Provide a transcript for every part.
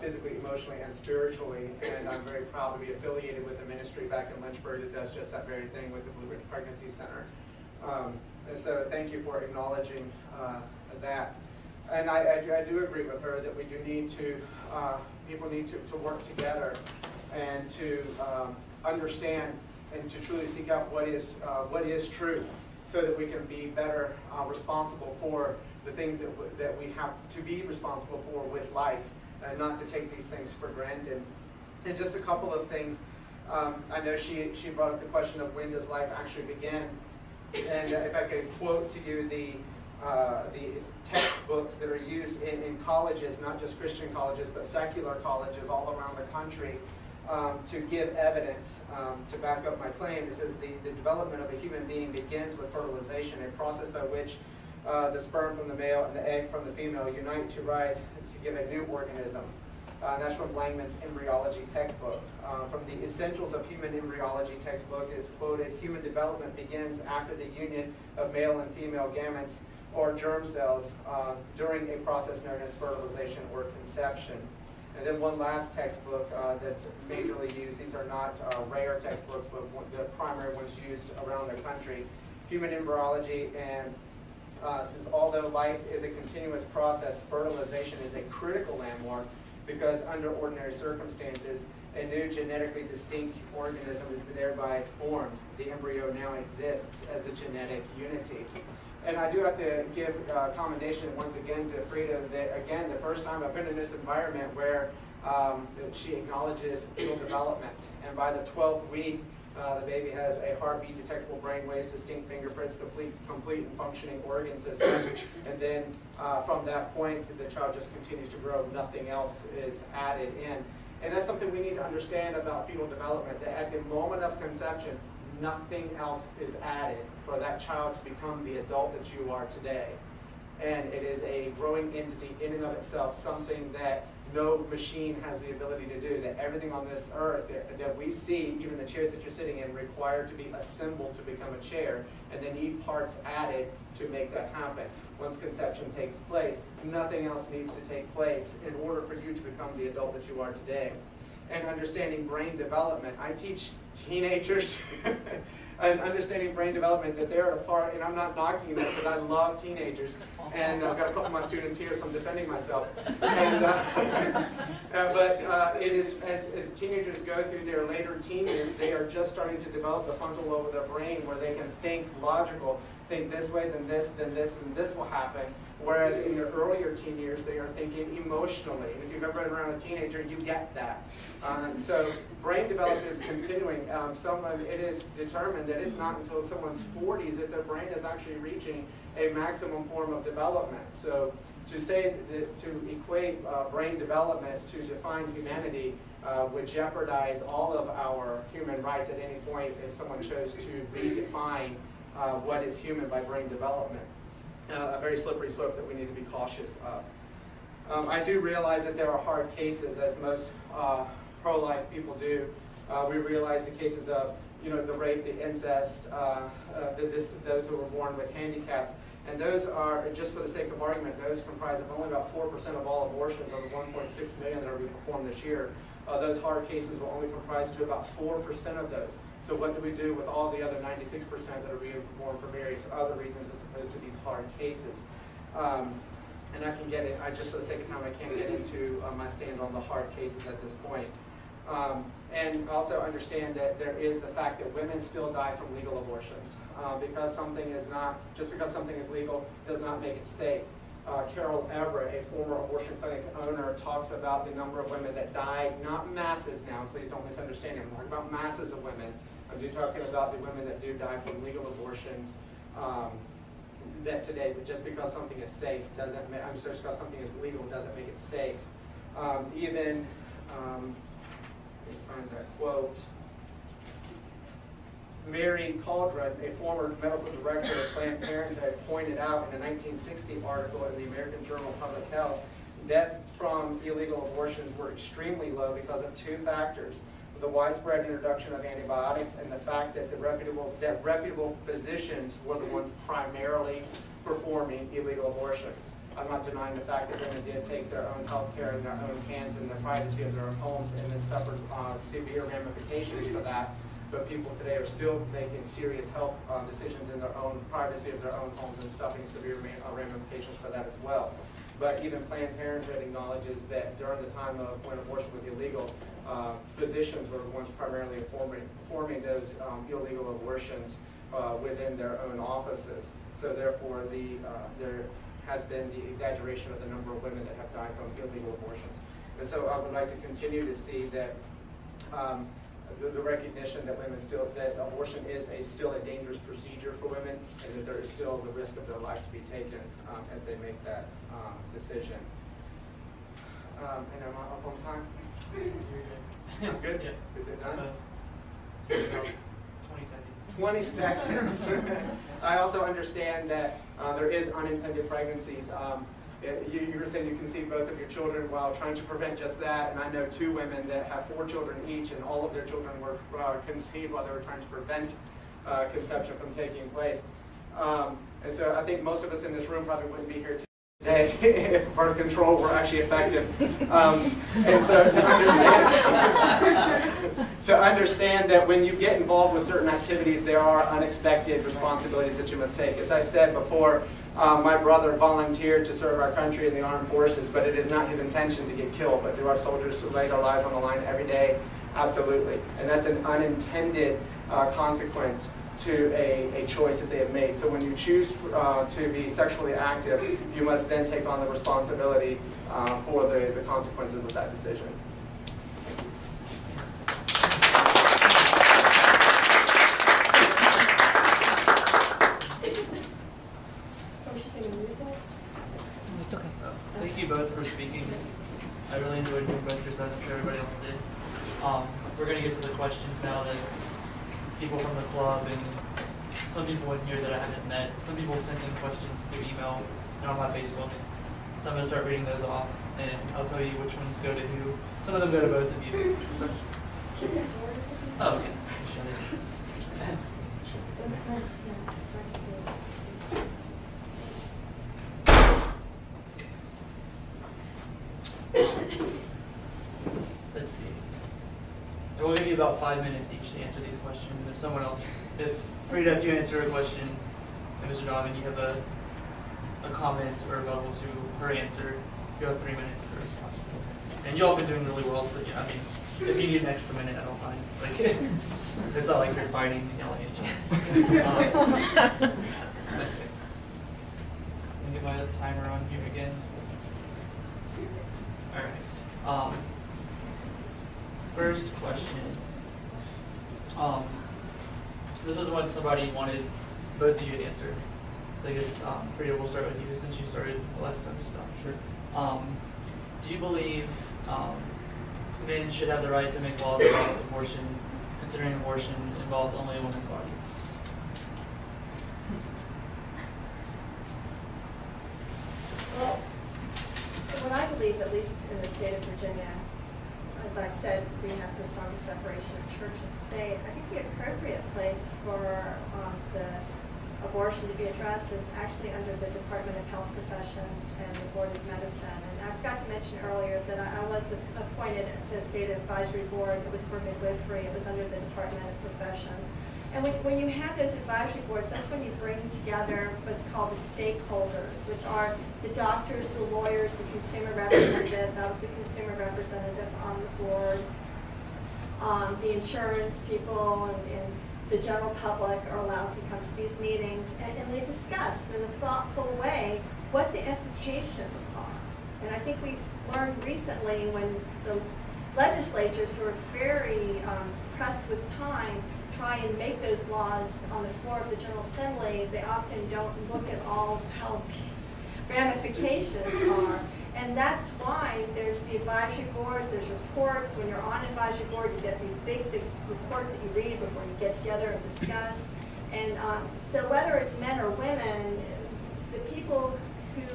physically, emotionally, and spiritually. And I'm very proud to be affiliated with a ministry back in Lynchburg that does just that very thing with the Blue Ridge Pregnancy Center. And so thank you for acknowledging that. And I do agree with her that we do need to, people need to work together and to understand and to truly seek out what is true, so that we can be better responsible for the things that we have to be responsible for with life, and not to take these things for granted. And just a couple of things. I know she brought up the question of when does life actually begin. And if I could quote to you the textbooks that are used in colleges, not just Christian colleges, but secular colleges all around the country, to give evidence to back up my claim. It says the development of a human being begins with fertilization, a process by which the sperm from the male and the egg from the female unite to rise to give a new organism. That's from Langman's embryology textbook. From the Essentials of Human Embryology textbook, it's quoted, human development begins after the union of male and female gametes or germ cells during a process known as fertilization or conception. And then one last textbook that's majorly used, these are not rare textbooks, but the primary ones used around the country, Human Embryology, and says although life is a continuous process, fertilization is a critical landmark because under ordinary circumstances, a new genetically distinct organism is thereby formed. The embryo now exists as a genetic unity. And I do have to give commendation once again to Frida that, again, the first time I've been in this environment where she acknowledges fetal development. And by the 12th week, the baby has a heartbeat, detectable brain waves, distinct fingerprints, complete and functioning organ system. And then from that point, the child just continues to grow. Nothing else is added in. And that's something we need to understand about fetal development, that at the moment of conception, nothing else is added for that child to become the adult that you are today. And it is a growing entity in and of itself, something that no machine has the ability to do, that everything on this earth that we see, even the chairs that you're sitting in, require to be assembled to become a chair, and they need parts added to make that happen. Once conception takes place, nothing else needs to take place in order for you to become the adult that you are today. And understanding brain development, I teach teenagers and understanding brain development, that they're at a part, and I'm not knocking them because I love teenagers, and I've got a couple of my students here, so I'm defending myself. And, but it is, as teenagers go through their later teen years, they are just starting to develop the frontal lobe of their brain where they can think logical, think this way, then this, then this, then this will happen. Whereas in their earlier teen years, they are thinking emotionally. And if you've ever been around a teenager, you get that. So brain development is continuing. It is determined that it's not until someone's 40s that their brain is actually reaching a maximum form of development. So to say that, to equate brain development to define humanity would jeopardize all of our human rights at any point if someone chose to redefine what is human by brain development. A very slippery slope that we need to be cautious of. I do realize that there are hard cases, as most pro-life people do. We realize the cases of, the rape, the incest, those who were born with handicaps, and those are, just for the sake of argument, those comprise of only about 4% of all abortions of the 1.6 million that are being performed this year. Those hard cases will only comprise to about 4% of those. So what do we do with all the other 96% that are being performed for various other reasons as opposed to these hard cases? And I can get it, just for the sake of time, I can't get into my stand on the hard cases at this point. And also understand that there is the fact that women still die from legal abortions. Because something is not, just because something is legal does not make it safe. Carol Everett, a former abortion clinic owner, talks about the number of women that died, not masses now, please don't misunderstand me, I'm talking about masses of women. I'm talking about the women that do die from legal abortions that today, but just because something is safe doesn't make, just because something is legal doesn't make it safe. Let me find that quote. Mary Cauldron, a former medical director of Planned Parenthood, pointed out in a 1960 article in the American Journal of Public Health, deaths from illegal abortions were extremely low because of two factors: the widespread introduction of antibiotics and the fact that reputable physicians were the ones primarily performing illegal abortions. I'm not denying the fact that women did take their own health care in their own hands in the privacy of their own homes and then suffered severe ramifications for that. But people today are still making serious health decisions in their own privacy of their own homes and suffering severe ramifications for that as well. But even Planned Parenthood acknowledges that during the time of when abortion was illegal, physicians were the ones primarily performing those illegal abortions within their own offices. So therefore, there has been the exaggeration of the number of women that have died from illegal abortions. And so I would like to continue to see that the recognition that that abortion is still a dangerous procedure for women, and that there is still the risk of their life to be taken as they make that decision. And I'm up on time? You're I'm good? Yeah. Is it done? 20 seconds. 20 seconds. I also understand that there is unintended pregnancies. You were saying you conceived both of your children while trying to prevent just that, and I know 2 women that have 4 children each, and all of their children were conceived while they were trying to prevent conception from taking place. And so I think most of us in this room probably wouldn't be here today if birth control were actually effective. And so to understand that when you get involved with certain activities, there are unexpected responsibilities that you must take. As I said before, my brother volunteered to serve our country in the armed forces, but it is not his intention to get killed. But do our soldiers lay their lives on the line every day? Absolutely. And that's an unintended consequence to a choice that they have made. So when you choose to be sexually active, you must then take on the responsibility for the consequences of that decision. It's okay. Thank you both for speaking. I really enjoyed hearing both your sides. I'm sure everybody else did. We're going to get to the questions now that people from the club and some people in here that I haven't met. Some people sent in questions through email and on my Facebook. So I'm going to start reading those off, and I'll tell you which ones go to who. Some of them go to both of you. Oh, okay. Let's see. And we'll give you about 5 minutes each to answer these questions. If someone else, Frida, if you answer a question, and Mr. Donovan, you have a comment or rebuttal to her answer, you have 3 minutes to respond. And you all have been doing really well, so yeah, I mean, if you need an extra minute, I don't mind. Like, it's not like you're fighting and yelling at each other. Let me get my timer on here again. All right. First question. This is what somebody wanted both of you to answer. So I guess, Frida, we'll start with you since you started the last time. Sure. Do you believe men should have the right to make laws about abortion, considering abortion involves only a woman's body? Well, what I believe, at least in the state of Virginia, as I said, we have the strongest separation of church and state. I think the appropriate place for the abortion to be addressed is actually under the Department of Health Professions and the Board of Medicine. And I forgot to mention earlier that I was appointed to a state advisory board. It was for midwifery. It was under the Department of Professions. And when you have those advisory boards, that's when you bring together what's called the stakeholders, which are the doctors, the lawyers, the consumer representatives. I was the consumer representative on the board. The insurance people and the general public are allowed to come to these meetings, and they discuss in a thoughtful way what the implications are. And I think we've learned recently when the legislatures who are very pressed with time try and make those laws on the floor of the General Assembly, they often don't look at all how the ramifications are. And that's why there's the advisory boards, there's reports. When you're on advisory board, you get these big reports that you read before you get together and discuss. And so whether it's men or women, the people who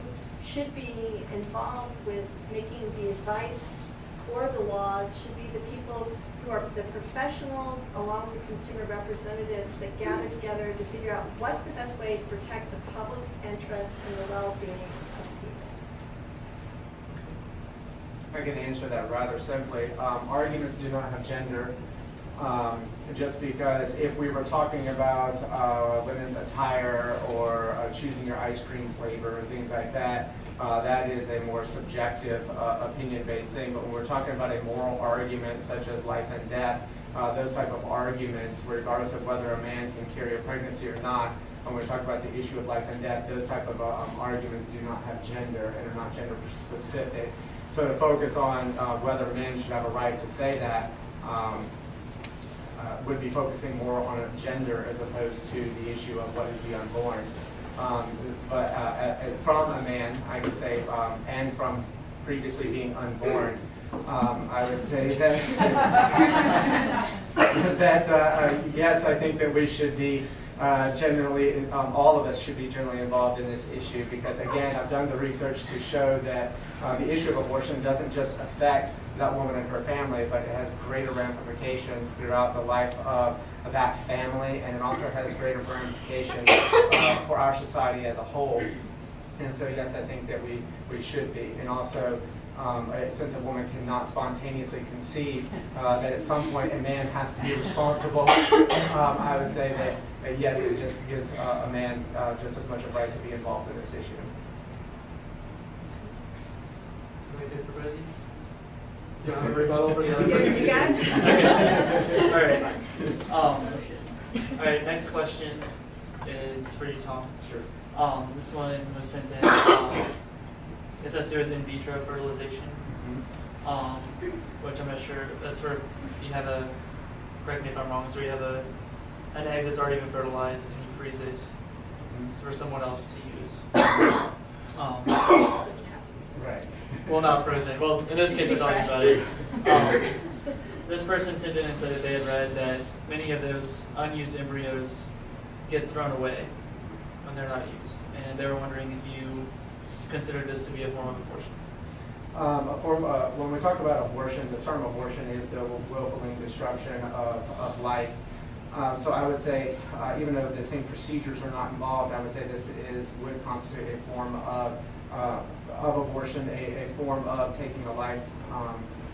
should be involved with making the advice for the laws should be the people who are the professionals along with the consumer representatives that gather together to figure out what's the best way to protect the public's interests and the well-being of people. I can answer that rather simply. Arguments do not have gender. Just because if we were talking about women's attire or choosing your ice cream flavor and things like that, that is a more subjective opinion-based thing. But when we're talking about a moral argument such as life and death, those type of arguments, regardless of whether a man can carry a pregnancy or not, when we talk about the issue of life and death, those type of arguments do not have gender and are not gender specific. So to focus on whether men should have a right to say that would be focusing more on a gender as opposed to the issue of what is the unborn. But from a man, I would say, and from previously being unborn, I would say that yes, I think that we should be generally, all of us should be generally involved in this issue because, again, I've done the research to show that the issue of abortion doesn't just affect that woman and her family, but it has greater ramifications throughout the life of that family, and it also has greater ramifications for our society as a whole. And so, yes, I think that we should be. And also, since a woman cannot spontaneously conceive, that at some point a man has to be responsible, I would say that yes, it just gives a man just as much a right to be involved in this issue. Is that good for both of you? Do you want to rebuttal for the other Yes, person? you guys? Okay. All right, next question is for you, Tom. Sure. This one was sent in. It has to do with in vitro fertilization, which I'm not sure. That's where you have a, correct me if I'm wrong, so you have an egg that's already been fertilized and you freeze it for someone else to use. Right. Well, not frozen. Well, in this case, we're talking about it. This person sent in and said that they had read that many of those unused embryos get thrown away when they're not used, and they were wondering if you consider this to be a form of abortion. When we talk about abortion, the term abortion is the willful destruction of life. So I would say, even though the same procedures are not involved, I would say this would constitute a form of abortion, a form of taking a life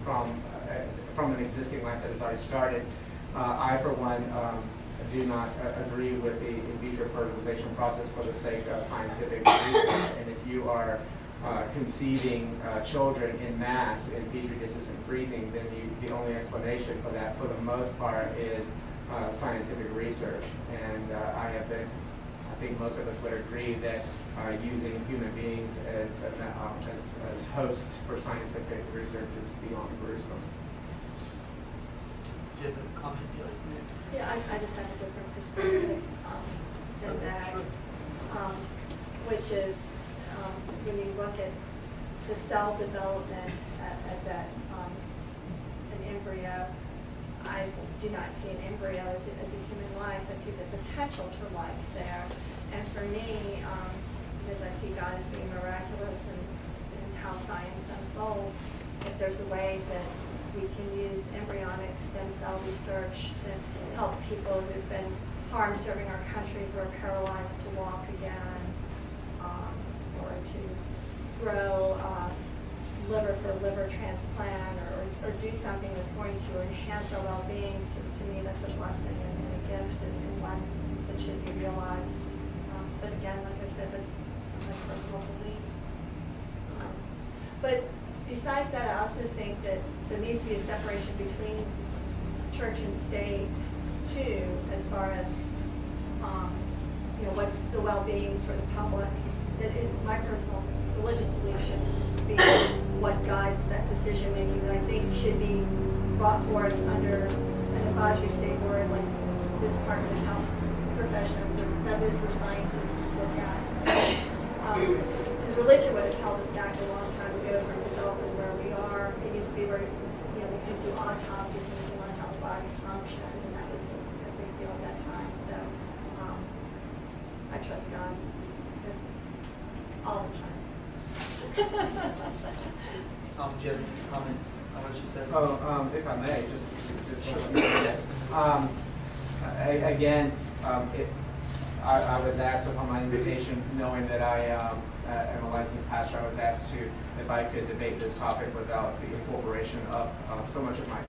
from an existing life that has already started. I, for one, do not agree with the in vitro fertilization process for the sake of scientific research. And if you are conceiving children in mass in petri dishes and freezing, then the only explanation for that, for the most part, is scientific research. And I think most of us would agree that using human beings as hosts for scientific research is beyond gruesome. Do you have a comment you'd like to make? Yeah, I just have a different perspective than that, which is when you look at the cell development at that an embryo, I do not see an embryo as a human life. I see the potential for life there. And for me, because I see God as being miraculous and how science unfolds, if there's a way that we can use embryonic stem cell research to help people who've been harmed serving our country, who are paralyzed to walk again, or to grow liver for liver transplant, or do something that's going to enhance our well-being, to me that's a blessing and a gift and one that should be realized. But again, like I said, that's my personal belief. But besides that, I also think that there needs to be a separation between church and state, too, as far as what's the well-being for the public. That my personal religious belief should be what guides that decision making that I think should be brought forth under an advisory state board, like the Department of Health Professions, or that is where scientists look at. Because religion would have held us back a long time ago from developing where we are. It used to be where they could do autopsies and learn how the body functioned, and that was a big deal at that time. So I trust God all the time. Tom, do you have any comment on what she said? Oh, if I may, just Sure. Yes. again, I was asked upon my invitation, knowing that I am a licensed pastor, I was asked if I could debate this topic without the incorporation of so much of my